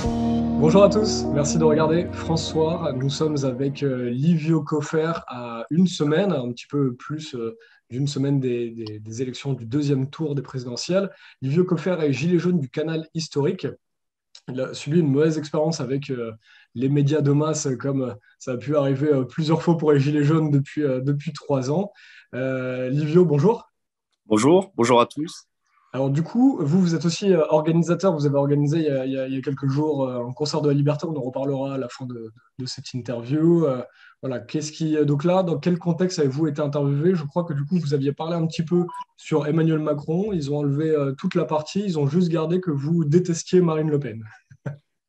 Bonjour à tous, merci de regarder François. Nous sommes avec Livio Coffer à une semaine, un petit peu plus d'une semaine des élections du deuxième tour des présidentielles. Livio Coffer est gilet jaune du canal historique. Il a subi une mauvaise expérience avec les médias de masse, comme ça a pu arriver plusieurs fois pour les gilets jaunes depuis 3 ans. Livio, bonjour. Bonjour à tous. Alors du coup, vous êtes aussi organisateur, vous avez organisé il y a quelques jours un concert de la Liberté, on en reparlera à la fin de cette interview. Voilà, donc là, dans quel contexte avez-vous été interviewé? Je crois que du coup, vous aviez parlé un petit peu sur Emmanuel Macron, ils ont enlevé toute la partie, ils ont juste gardé que vous détestiez Marine Le Pen.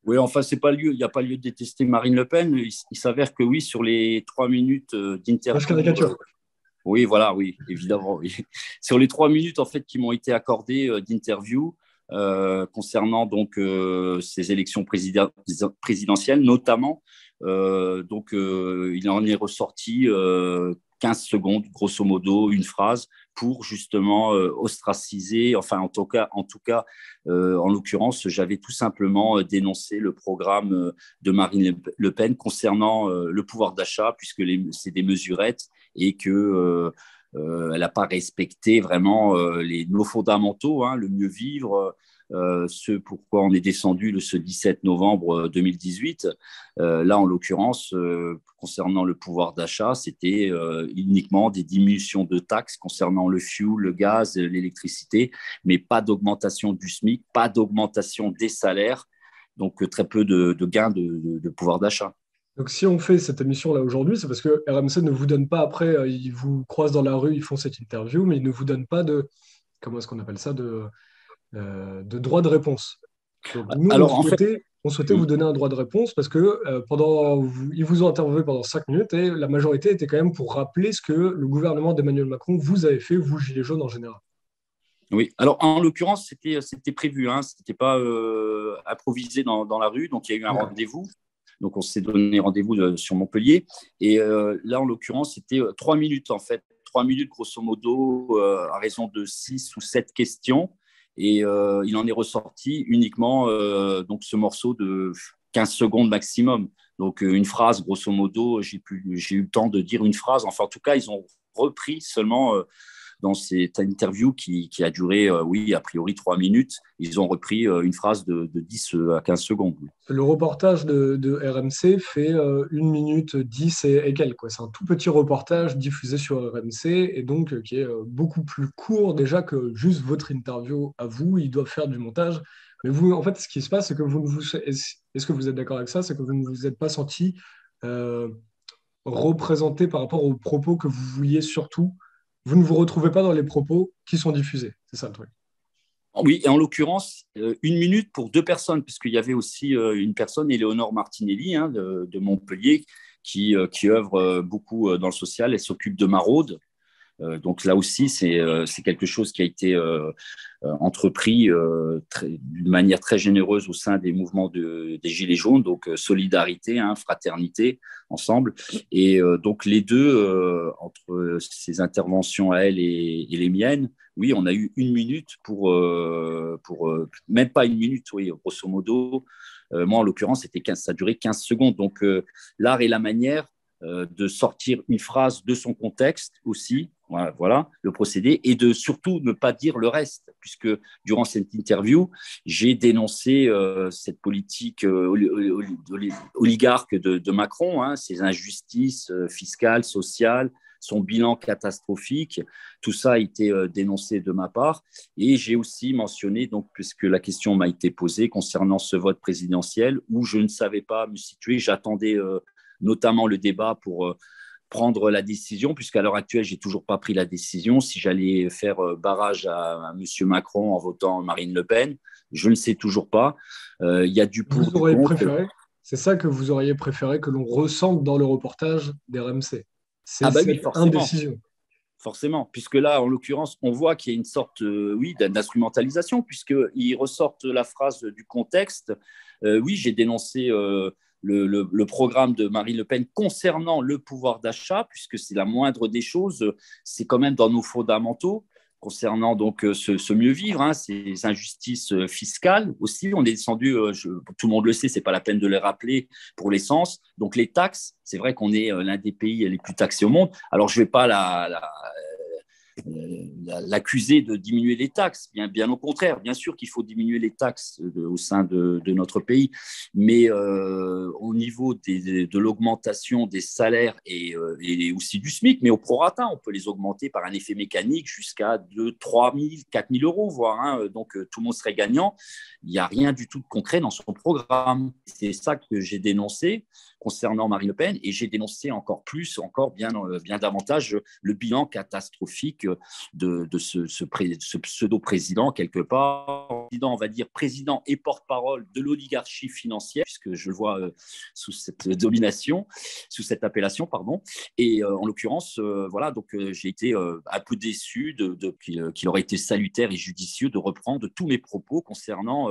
Oui, enfin, il n'y a pas lieu de détester Marine Le Pen. Il s'avère que oui, sur les 3 minutes Moi, je d'interview, caricature. oui, voilà, oui, évidemment. Oui. Sur les 3 minutes en fait qui m'ont été accordées d'interview concernant donc ces élections présidentielles, notamment, il en est ressorti 15 secondes, grosso modo, une phrase pour justement ostraciser, enfin en tout cas, en l'occurrence, j'avais tout simplement dénoncé le programme de Marine Le Pen concernant le pouvoir d'achat, puisque c'est des mesurettes et que elle n'a pas respecté vraiment nos fondamentaux, hein, le mieux vivre, ce pourquoi on est descendu ce 17 novembre 2018. Là, en l'occurrence, concernant le pouvoir d'achat, c'était uniquement des diminutions de taxes concernant le fuel, le gaz, l'électricité, mais pas d'augmentation du SMIC, pas d'augmentation des salaires, donc très peu de gains de pouvoir d'achat. Donc si on fait cette émission là aujourd'hui, c'est parce que RMC ne vous donne pas après, ils vous croisent dans la rue, ils font cette interview, mais ils ne vous donnent pas comment est-ce qu'on appelle ça, de droit de réponse. Donc nous, on Alors, en fait, souhaitait, on souhaitait vous donner un droit de réponse parce que ils vous ont interviewé pendant 5 minutes et la majorité était quand même pour rappeler ce que le gouvernement d'Emmanuel Macron vous avait fait, vous, Gilets jaunes en général. oui. Alors, en l'occurrence, c'était prévu, hein, c'était pas improvisé dans la rue, donc il y a eu un D'accord. rendez-vous. Donc, on s'est donné rendez-vous sur Montpellier. Et là, en l'occurrence, c'était 3 minutes, en fait. 3 minutes, grosso modo, à raison de 6 ou 7 questions. Et il en est ressorti uniquement donc ce morceau de 15 secondes maximum. Donc, une phrase, grosso modo, j'ai eu le temps de dire une phrase. Enfin, en tout cas, ils ont repris seulement dans cette interview qui a duré, oui, a priori 3 minutes. Ils ont repris une phrase de 10 à 15 secondes. Le reportage de RMC fait 1 minute 10 et quelques, quoi. C'est un tout petit reportage diffusé sur RMC et donc qui est beaucoup plus court déjà que juste votre interview à vous. Ils doivent faire du montage. Mais vous, en fait, ce qui se passe, c'est que est-ce que vous êtes d'accord avec ça? C'est que vous ne vous êtes pas senti euh, représenté par rapport aux propos que vous vouliez surtout. Vous ne vous retrouvez pas dans les propos qui sont diffusés. C'est ça le truc. Oui, et en l'occurrence, 1 minute pour 2 personnes, puisqu'il y avait aussi une personne, Éléonore Martinelli, hein, de Montpellier, qui œuvre beaucoup dans le social. Elle s'occupe de maraude. Donc là aussi, c'est quelque chose qui a été entrepris d'une manière très généreuse au sein des mouvements des Gilets jaunes, donc solidarité, hein, fraternité, ensemble. Et donc les deux, entre ces interventions à elle et les miennes, oui, on a eu 1 minute pour même pas 1 minute, oui, grosso modo. Moi, en l'occurrence, ça a duré 15 secondes. Donc l'art et la manière de sortir une phrase de son contexte aussi, voilà, le procédé, et de surtout ne pas dire le reste, puisque durant cette interview, j'ai dénoncé cette politique oligarque de Macron, hein, ses injustices fiscales, sociales, son bilan catastrophique, tout ça a été dénoncé de ma part. Et j'ai aussi mentionné, donc, puisque la question m'a été posée concernant ce vote présidentiel, où je ne savais pas me situer, j'attendais notamment le débat pour prendre la décision, puisqu'à l'heure actuelle, j'ai toujours pas pris la décision si j'allais faire barrage à M. Macron en votant Marine Le Pen. Je ne sais toujours pas. Il y a du pour, Vous du auriez contre. préféré, c'est ça que vous auriez préféré que l'on ressente dans le reportage d'RMC. C'est Ah bah oui, cette forcément. indécision. Forcément, puisque là, en l'occurrence, on voit qu'il y a une sorte, oui, d'instrumentalisation, puisqu'ils ressortent la phrase du contexte. Oui, j'ai dénoncé le programme de Marine Le Pen concernant le pouvoir d'achat, puisque c'est la moindre des choses, c'est quand même dans nos fondamentaux. concernant donc ce mieux vivre, hein, ces injustices fiscales aussi. On est descendu, tout le monde le sait, c'est pas la peine de les rappeler, pour l'essence. Donc les taxes, c'est vrai qu'on est l'un des pays les plus taxés au monde. Alors je vais pas l'accuser de diminuer les taxes. Bien au contraire, bien sûr qu'il faut diminuer les taxes au sein de notre pays, mais au niveau de l'augmentation des salaires et aussi du SMIC, mais au prorata, on peut les augmenter par un effet mécanique jusqu'à 2 3 000, 4 000 euros, voire. Hein, donc tout le monde serait gagnant. Il n'y a rien du tout de concret dans son programme. C'est ça que j'ai dénoncé concernant Marine Le Pen, et j'ai dénoncé encore bien davantage le bilan catastrophique de ce pseudo-président, quelque part, on va dire président et porte-parole de l'oligarchie financière, puisque je le vois sous cette domination, sous cette appellation, pardon. Et en l'occurrence, voilà, donc j'ai été un peu déçu qu'il aurait été salutaire et judicieux de reprendre tous mes propos concernant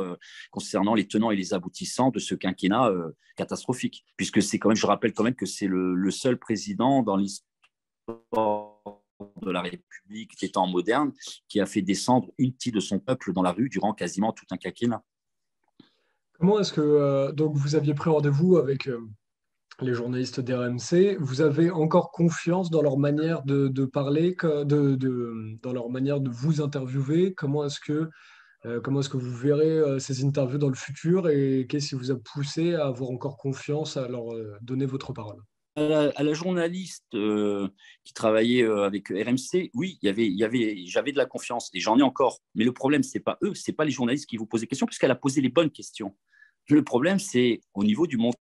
les tenants et les aboutissants de ce quinquennat catastrophique, puisque je rappelle quand même que c'est le seul président dans l'histoire de la République des temps modernes qui a fait descendre une partie de son peuple dans la rue durant quasiment tout un quinquennat. Comment est-ce que donc vous aviez pris rendez-vous avec les journalistes d'RMC? Vous avez encore confiance dans leur manière de parler, dans leur manière de vous interviewer? Comment est-ce que vous verrez ces interviews dans le futur et qu'est-ce qui vous a poussé à avoir encore confiance, à leur donner votre parole? À la journaliste qui travaillait avec RMC, oui, j'avais de la confiance et j'en ai encore. Mais le problème, c'est pas eux, c'est pas les journalistes qui vous posent des questions, puisqu'elle a posé les bonnes questions. Le problème, c'est au niveau du montage,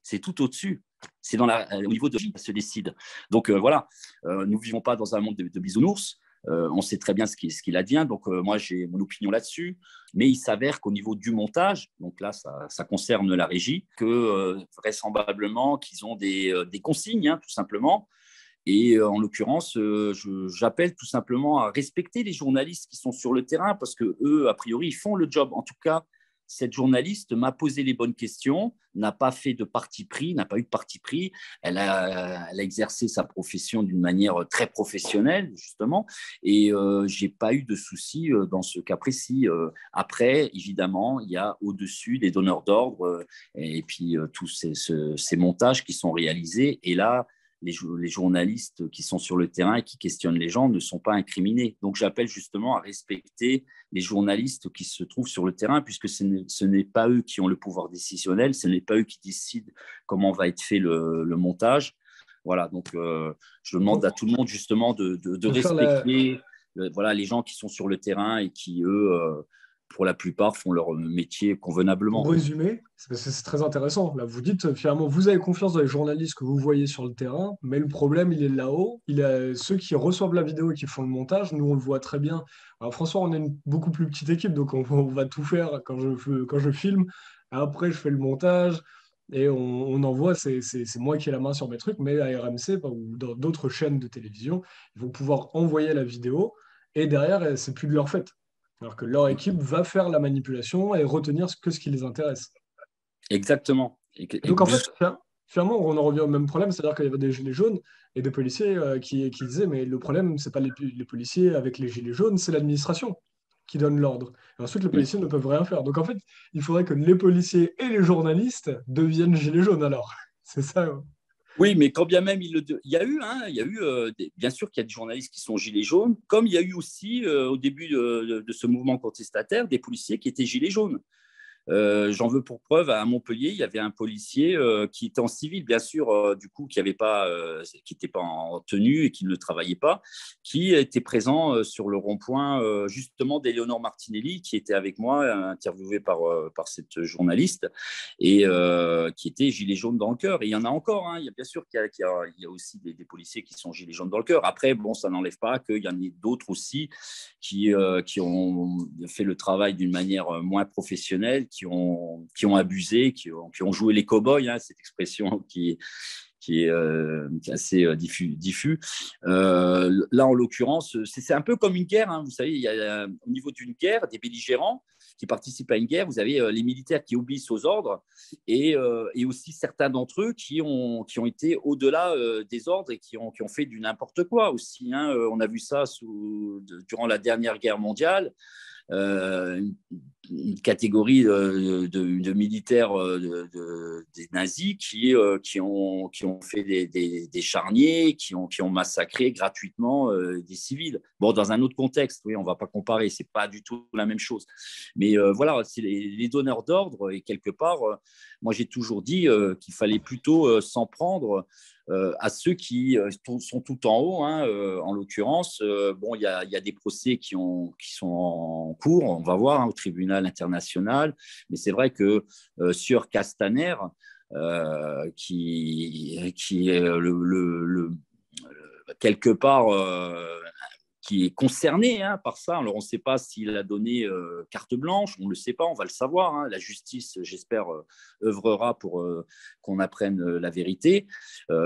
c'est tout au-dessus. C'est au niveau de ça se décide. Donc voilà, nous ne vivons pas dans un monde de bisounours. On sait très bien ce qu'il advient, donc moi j'ai mon opinion là-dessus, mais il s'avère qu'au niveau du montage, donc là ça concerne la régie, que vraisemblablement qu'ils ont des consignes, hein, tout simplement, et en l'occurrence j'appelle tout simplement à respecter les journalistes qui sont sur le terrain, parce que eux a priori ils font le job. En tout cas, cette journaliste m'a posé les bonnes questions, n'a pas fait de parti pris, n'a pas eu de parti pris. Elle a exercé sa profession d'une manière très professionnelle, justement, et je n'ai pas eu de soucis dans ce cas précis. Après, évidemment, il y a au-dessus des donneurs d'ordre et puis tous ces montages qui sont réalisés. Et là, les journalistes qui sont sur le terrain et qui questionnent les gens ne sont pas incriminés. Donc, j'appelle justement à respecter les journalistes qui se trouvent sur le terrain, puisque ce n'est pas eux qui ont le pouvoir décisionnel, ce n'est pas eux qui décident comment va être fait le montage. Voilà, donc je demande à tout le monde justement de respecter voilà, les gens qui sont sur le terrain et qui, eux, pour la plupart, font leur métier convenablement. Pour résumer, c'est très intéressant. Là, vous dites finalement, vous avez confiance dans les journalistes que vous voyez sur le terrain, mais le problème, il est là-haut. Il a ceux qui reçoivent la vidéo et qui font le montage. Nous, on le voit très bien. Alors, François, on est une beaucoup plus petite équipe, donc on va tout faire quand je filme. Après, je fais le montage et on envoie. C'est moi qui ai la main sur mes trucs, mais à RMC ou dans d'autres chaînes de télévision, ils vont pouvoir envoyer la vidéo et derrière, c'est plus de leur fait. Alors que leur équipe va faire la manipulation et retenir ce qui les intéresse. Exactement. Donc en fait, finalement, on en revient au même problème, c'est-à-dire qu'il y avait des gilets jaunes et des policiers qui disaient, mais le problème, c'est pas les policiers avec les gilets jaunes, c'est l'administration qui donne l'ordre. Et ensuite, les policiers ne peuvent rien faire. Donc en fait, il faudrait que les policiers et les journalistes deviennent gilets jaunes alors. C'est ça. Ouais. Oui, mais quand bien même il y a eu, hein, bien sûr qu'il y a des journalistes qui sont gilets jaunes, comme il y a eu aussi au début de ce mouvement contestataire des policiers qui étaient gilets jaunes. J'en veux pour preuve, à Montpellier, il y avait un policier qui était en civil, bien sûr, du coup, qui n'était pas en tenue et qui ne travaillait pas, qui était présent sur le rond-point, justement, d'Éléonore Martinelli, qui était avec moi, interviewé par cette journaliste, et qui était gilet jaune dans le cœur. Et il y en a encore, hein. Il y a bien sûr qu'il y a aussi des policiers qui sont gilets jaunes dans le cœur. Après, bon, ça n'enlève pas qu'il y en ait d'autres aussi qui ont fait le travail d'une manière moins professionnelle, qui ont abusé, qui ont joué les cow-boys, hein, cette expression qui est assez diffus. Là, en l'occurrence, c'est un peu comme une guerre. Hein, vous savez, il y a au niveau d'une guerre des belligérants qui participent à une guerre, vous avez les militaires qui obéissent aux ordres et aussi certains d'entre eux qui ont été au-delà des ordres et qui ont fait du n'importe quoi aussi. Hein. On a vu ça durant la dernière guerre mondiale. Une catégorie de militaires des nazis qui ont fait des charniers, qui ont massacré gratuitement des civils. Bon, dans un autre contexte, oui, on ne va pas comparer, ce n'est pas du tout la même chose. Mais voilà, c'est les donneurs d'ordre et quelque part, moi j'ai toujours dit qu'il fallait plutôt s'en prendre à ceux qui sont tout en haut, hein, en l'occurrence. Bon, il y a des procès qui sont en cours, on va voir, hein, au tribunal international, mais c'est vrai que sur Castaner, qui est quelque part qui est concerné, hein, par ça. Alors, on ne sait pas s'il a donné carte blanche, on ne le sait pas, on va le savoir. Hein. La justice, j'espère, œuvrera pour qu'on apprenne la vérité.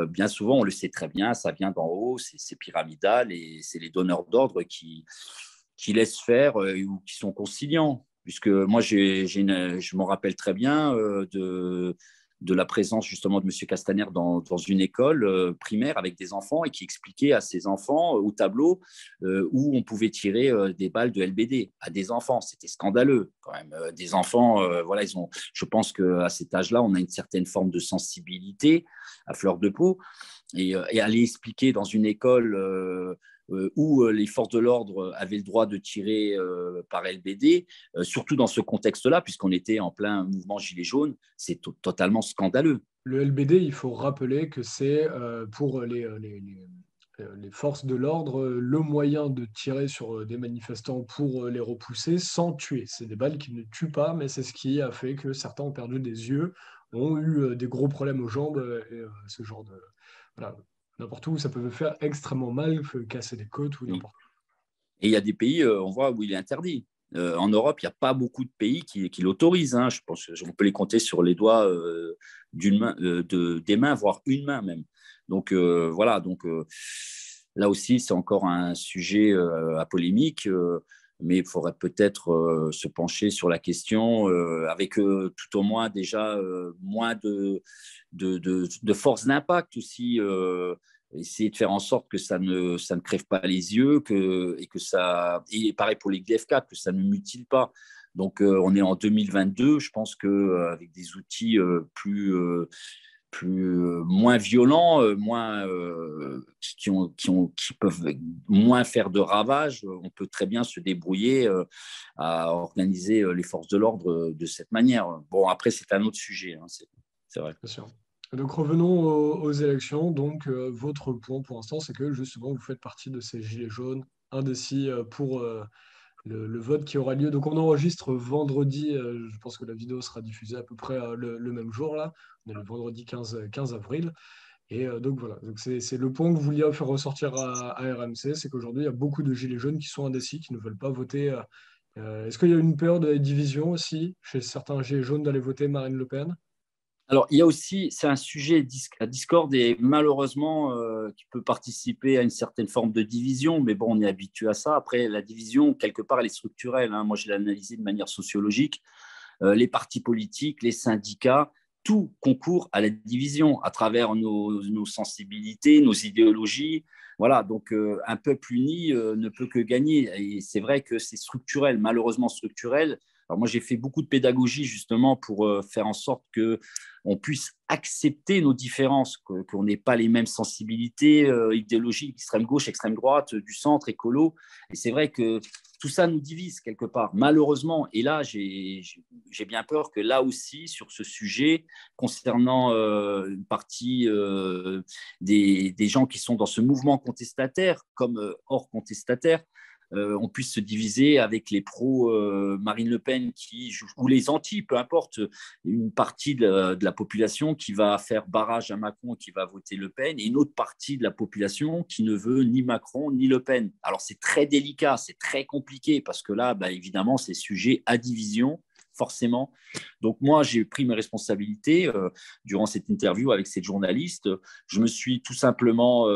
Bien souvent, on le sait très bien, ça vient d'en haut, c'est pyramidal et c'est les donneurs d'ordre qui laissent faire ou qui sont conciliants. Puisque moi, je m'en rappelle très bien de la présence justement de M. Castaner dans une école primaire avec des enfants et qui expliquait à ces enfants au tableau où on pouvait tirer des balles de LBD à des enfants. C'était scandaleux quand même. Des enfants, voilà, je pense qu'à cet âge-là, on a une certaine forme de sensibilité à fleur de peau et aller expliquer dans une école où les forces de l'ordre avaient le droit de tirer par LBD, surtout dans ce contexte-là, puisqu'on était en plein mouvement gilet jaune, c'est totalement scandaleux. Le LBD, il faut rappeler que c'est pour les forces de l'ordre le moyen de tirer sur des manifestants pour les repousser sans tuer. C'est des balles qui ne tuent pas, mais c'est ce qui a fait que certains ont perdu des yeux, ont eu des gros problèmes aux jambes et ce genre de... Voilà. N'importe où, ça peut faire extrêmement mal, casser des côtes ou n'importe où. Et il y a des pays, on voit, où il est interdit. En Europe, il n'y a pas beaucoup de pays qui l'autorisent. Hein. Je pense qu'on peut les compter sur les doigts d'une main, des mains, voire une main même. Donc voilà, là aussi, c'est encore un sujet à polémique. Mais il faudrait peut-être se pencher sur la question avec tout au moins déjà moins de force d'impact aussi. Essayer de faire en sorte que ça ne crève pas les yeux et pareil pour les GLF4, que ça ne mutile pas. Donc on est en 2022, je pense qu'avec des outils moins violents, qui peuvent moins faire de ravages, on peut très bien se débrouiller à organiser les forces de l'ordre de cette manière. Bon, après, c'est un autre sujet, hein, c'est vrai. Bien sûr. Donc revenons aux élections. Donc votre point pour l'instant, c'est que justement vous faites partie de ces gilets jaunes indécis pour le vote qui aura lieu. Donc on enregistre vendredi, je pense que la vidéo sera diffusée à peu près le même jour là. On est le vendredi 15 avril. Et donc voilà, donc c'est le point que vous vouliez faire ressortir à RMC, c'est qu'aujourd'hui il y a beaucoup de gilets jaunes qui sont indécis, qui ne veulent pas voter. Est-ce qu'il y a une peur de division aussi chez certains gilets jaunes d'aller voter Marine Le Pen? Alors, il y a aussi, c'est un sujet à discorde et malheureusement qui peut participer à une certaine forme de division, mais bon, on est habitué à ça. Après, la division, quelque part, elle est structurelle. Hein. Moi, je l'ai analysée de manière sociologique. Les partis politiques, les syndicats, tout concourt à la division à travers nos sensibilités, nos idéologies. Voilà, donc un peuple uni ne peut que gagner. Et c'est vrai que c'est structurel, malheureusement structurel. Alors moi, j'ai fait beaucoup de pédagogie justement pour faire en sorte qu'on puisse accepter nos différences, qu'on n'ait pas les mêmes sensibilités idéologiques, extrême gauche, extrême droite, du centre, écolo. Et c'est vrai que tout ça nous divise quelque part, malheureusement. Et là, j'ai bien peur que là aussi, sur ce sujet, concernant une partie des gens qui sont dans ce mouvement contestataire, comme hors contestataire, on puisse se diviser avec les pros Marine Le Pen ou les anti, peu importe, une partie de la population qui va faire barrage à Macron, qui va voter Le Pen, et une autre partie de la population qui ne veut ni Macron ni Le Pen. Alors c'est très délicat, c'est très compliqué, parce que là, bah, évidemment, c'est sujet à division, forcément. Donc moi, j'ai pris mes responsabilités durant cette interview avec cette journaliste. Je me suis tout simplement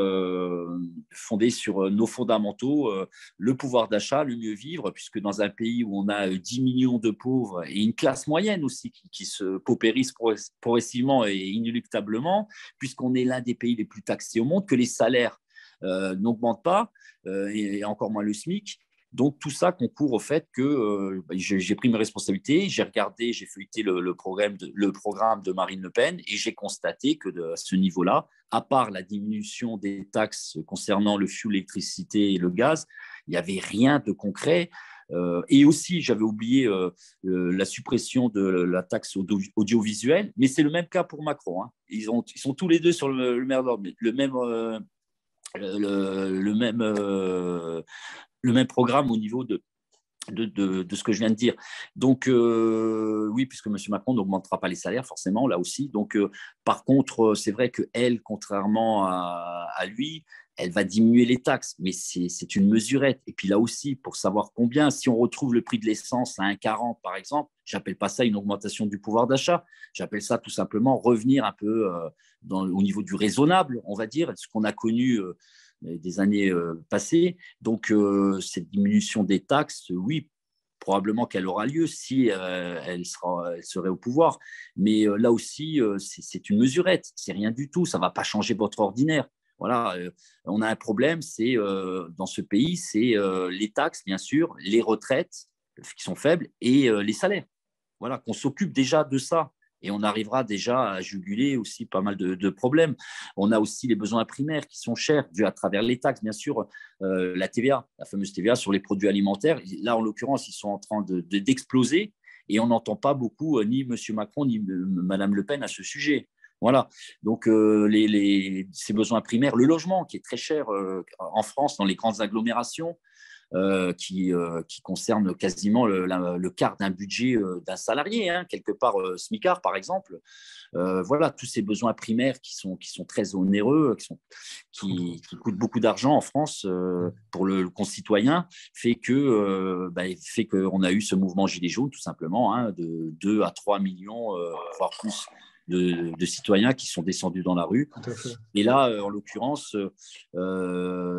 fondé sur nos fondamentaux, le pouvoir d'achat, le mieux vivre, puisque dans un pays où on a 10 millions de pauvres et une classe moyenne aussi qui se paupérise progressivement et inéluctablement, puisqu'on est l'un des pays les plus taxés au monde, que les salaires n'augmentent pas, et encore moins le SMIC. Donc, tout ça concourt au fait que j'ai pris mes responsabilités, j'ai regardé, j'ai feuilleté le programme de Marine Le Pen et j'ai constaté que à ce niveau-là, à part la diminution des taxes concernant le fioul, l'électricité et le gaz, il n'y avait rien de concret. Et aussi, j'avais oublié la suppression de la taxe audiovisuelle, mais c'est le même cas pour Macron. Hein. Ils sont tous les deux sur le même ordre, le même programme au niveau de ce que je viens de dire. Donc, oui, puisque M. Macron n'augmentera pas les salaires, forcément, là aussi. Donc, par contre, c'est vrai qu'elle, contrairement à lui, elle va diminuer les taxes, mais c'est une mesurette. Et puis là aussi, pour savoir combien, si on retrouve le prix de l'essence à 1,40 par exemple, je n'appelle pas ça une augmentation du pouvoir d'achat, j'appelle ça tout simplement revenir un peu au niveau du raisonnable, on va dire, ce qu'on a connu des années passées. Donc, cette diminution des taxes, oui, probablement qu'elle aura lieu si elle serait au pouvoir. Mais là aussi, c'est une mesurette, c'est rien du tout, ça ne va pas changer votre ordinaire. Voilà, on a un problème, c'est dans ce pays, c'est les taxes, bien sûr, les retraites qui sont faibles et les salaires. Voilà, qu'on s'occupe déjà de ça. Et on arrivera déjà à juguler aussi pas mal de problèmes. On a aussi les besoins primaires qui sont chers, dus à travers les taxes, bien sûr, la TVA, la fameuse TVA sur les produits alimentaires. Là, en l'occurrence, ils sont en train d'exploser et on n'entend pas beaucoup ni M. Macron ni Mme Le Pen à ce sujet. Voilà, donc ces besoins primaires, le logement qui est très cher en France dans les grandes agglomérations, qui concerne quasiment le quart d'un budget d'un salarié, hein, quelque part smicard par exemple. Voilà, tous ces besoins primaires qui sont très onéreux, qui coûtent beaucoup d'argent en France pour le concitoyen, fait qu'on a eu ce mouvement Gilets jaunes tout simplement, hein, de 2 à 3 millions, voire plus, de citoyens qui sont descendus dans la rue. Tout à fait. Et là, en l'occurrence, c'est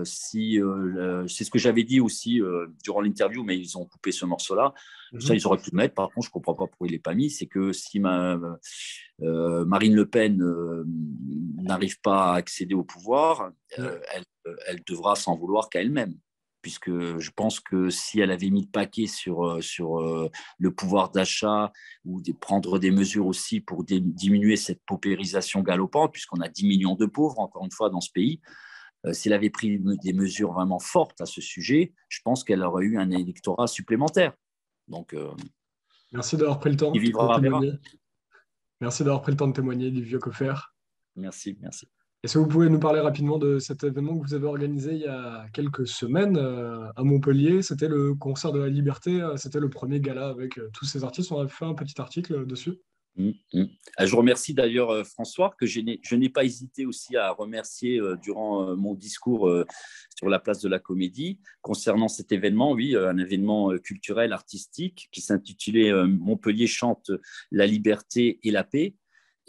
ce que j'avais dit aussi durant l'interview, mais ils ont coupé ce morceau-là. Ça, ils auraient pu le mettre. Par contre, je ne comprends pas pourquoi il n'est pas mis. C'est que si Marine Le Pen n'arrive pas à accéder au pouvoir, elle devra s'en vouloir qu'à elle-même. Puisque je pense que si elle avait mis le paquet sur le pouvoir d'achat ou prendre des mesures aussi pour diminuer cette paupérisation galopante, puisqu'on a 10 millions de pauvres, encore une fois, dans ce pays, si elle avait pris des mesures vraiment fortes à ce sujet, je pense qu'elle aurait eu un électorat supplémentaire. Donc, merci d'avoir pris le temps il vivra de verra. témoigner. Merci d'avoir pris le temps de témoigner, Livio Coffer. Merci, merci. Est-ce que vous pouvez nous parler rapidement de cet événement que vous avez organisé il y a quelques semaines à Montpellier? C'était le concert de la Liberté, c'était le premier gala avec tous ces artistes. On a fait un petit article dessus. Je remercie d'ailleurs François, que je n'ai pas hésité aussi à remercier durant mon discours sur la place de la Comédie concernant cet événement, oui, un événement culturel, artistique qui s'intitulait Montpellier chante la liberté et la paix.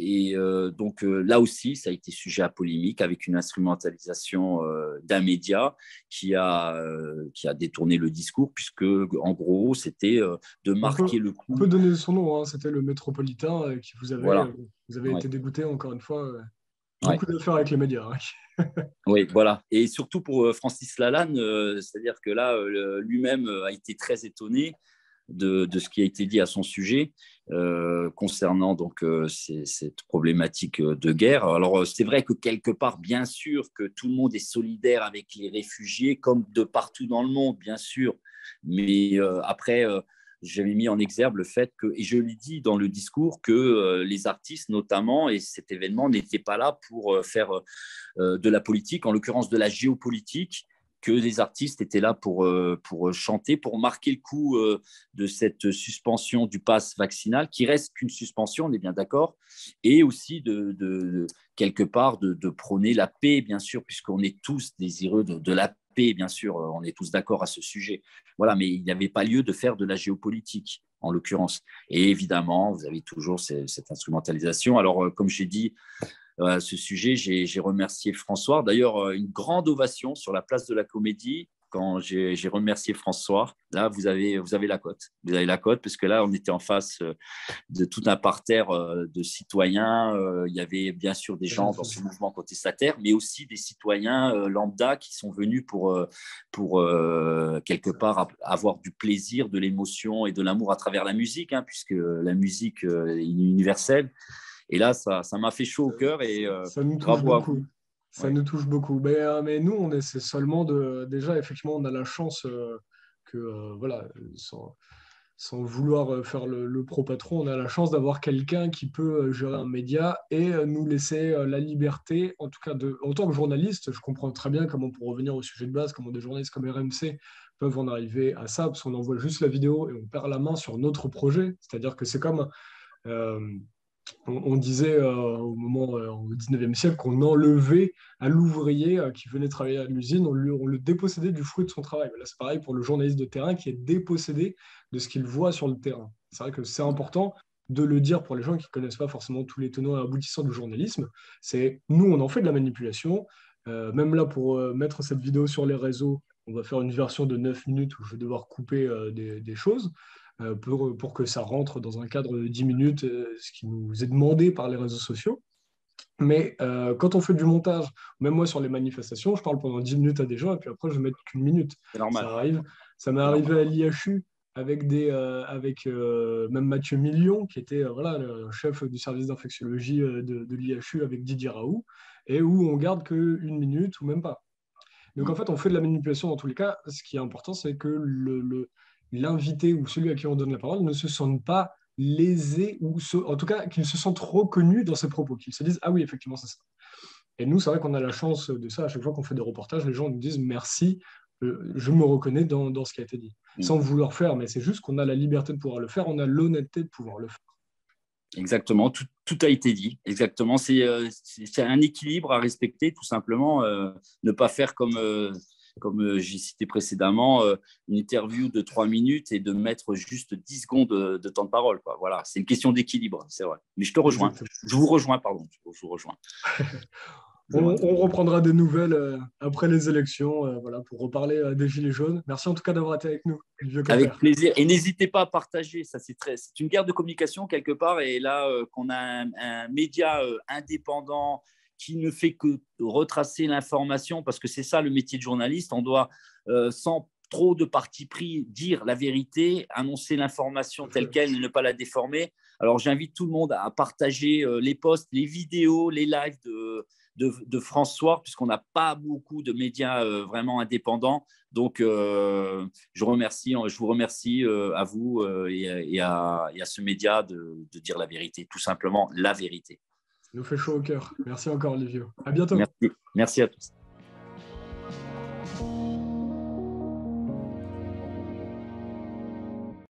Et donc là aussi, ça a été sujet à polémique avec une instrumentalisation d'un média qui a détourné le discours, puisque en gros, c'était de marquer le coup. On peut donner son nom, hein, c'était le Métropolitain qui Voilà. vous avez Ouais. été dégoûté encore une fois. Beaucoup d'affaires avec les médias. Hein. Oui, voilà. Et surtout pour Francis Lalanne, c'est-à-dire que là, lui-même a été très étonné de ce qui a été dit à son sujet concernant donc cette problématique de guerre. Alors c'est vrai que quelque part, bien sûr, que tout le monde est solidaire avec les réfugiés, comme de partout dans le monde, bien sûr. Mais après, j'avais mis en exergue le fait que, et je lui dis dans le discours, que les artistes notamment, et cet événement n'était pas là pour faire de la politique, en l'occurrence de la géopolitique, que les artistes étaient là pour chanter, pour marquer le coup de cette suspension du pass vaccinal, qui reste qu'une suspension, on est bien d'accord, et aussi quelque part de prôner la paix, bien sûr, puisqu'on est tous désireux de la paix, bien sûr, on est tous d'accord à ce sujet. Voilà, mais il n'y avait pas lieu de faire de la géopolitique, en l'occurrence. Et évidemment, vous avez toujours cette instrumentalisation. Alors, comme j'ai dit, à ce sujet, j'ai remercié François. D'ailleurs, une grande ovation sur la place de la Comédie quand j'ai remercié François. Là, vous avez la cote. Vous avez la cote parce que là, on était en face de tout un parterre de citoyens. Il y avait bien sûr des gens dans ce mouvement contestataire, mais aussi des citoyens lambda qui sont venus pour quelque part avoir du plaisir, de l'émotion et de l'amour à travers la musique, hein, puisque la musique est universelle. Et là, ça m'a fait chaud au cœur et ça nous touche bravo à beaucoup. vous. Ça Ouais. nous touche beaucoup. Mais nous, on essaie seulement de. Déjà, effectivement, on a la chance que, voilà, sans vouloir faire le pro-patron, on a la chance d'avoir quelqu'un qui peut gérer un média et nous laisser la liberté, en tout cas, en tant que journaliste, je comprends très bien comment, pour revenir au sujet de base, comment des journalistes comme RMC peuvent en arriver à ça, parce qu'on envoie juste la vidéo et on perd la main sur notre projet. C'est-à-dire que c'est comme. euh, on disait au 19e siècle qu'on enlevait à l'ouvrier qui venait travailler à l'usine, on le dépossédait du fruit de son travail. Là, c'est pareil pour le journaliste de terrain qui est dépossédé de ce qu'il voit sur le terrain. C'est vrai que c'est important de le dire pour les gens qui ne connaissent pas forcément tous les tenants et aboutissants du journalisme. C'est nous, on en fait de la manipulation. Même là, pour mettre cette vidéo sur les réseaux, on va faire une version de 9 minutes où je vais devoir couper des choses pour que ça rentre dans un cadre de 10 minutes, ce qui nous est demandé par les réseaux sociaux. Mais quand on fait du montage, même moi sur les manifestations, je parle pendant 10 minutes à des gens et puis après je ne mets qu'une minute. C'est normal. Ça arrive, ça m'est C'est arrivé normal. à l'IHU avec même Mathieu Million, qui était voilà, le chef du service d'infectiologie de l'IHU avec Didier Raoult, et où on garde qu'une minute ou même pas. Donc en fait, on fait de la manipulation dans tous les cas. Ce qui est important, c'est que l'invité ou celui à qui on donne la parole ne se sente pas lésé ou en tout cas qu'il se sente reconnu dans ses propos, qu'il se dise ah oui, effectivement, c'est ça. Et nous, c'est vrai qu'on a la chance de ça. À chaque fois qu'on fait des reportages, les gens nous disent merci, je me reconnais dans ce qui a été dit. Sans vouloir faire, mais c'est juste qu'on a la liberté de pouvoir le faire, on a l'honnêteté de pouvoir le faire. Exactement, tout a été dit. Exactement, c'est un équilibre à respecter, tout simplement. Ne pas faire comme j'ai cité précédemment, une interview de 3 minutes et de mettre juste 10 secondes de temps de parole, quoi. Voilà, c'est une question d'équilibre, c'est vrai. Mais je te rejoins. Exactement. Je vous rejoins, pardon. Je vous rejoins. On reprendra des nouvelles après les élections voilà, pour reparler des Gilets jaunes. Merci en tout cas d'avoir été avec nous, le vieux Avec Quimper. plaisir. Et n'hésitez pas à partager. Ça, c'est une guerre de communication quelque part. Et là, qu'on a un média indépendant qui ne fait que retracer l'information, parce que c'est ça le métier de journaliste. On doit, sans trop de parti pris, dire la vérité, annoncer l'information telle quelle et ne pas la déformer. Alors, j'invite tout le monde à partager les posts, les vidéos, les lives de François, puisqu'on n'a pas beaucoup de médias vraiment indépendants. Donc, je vous remercie à vous et à ce média de dire la vérité, tout simplement la vérité. Ça nous fait chaud au cœur. Merci encore, Olivier. À bientôt. Merci à tous.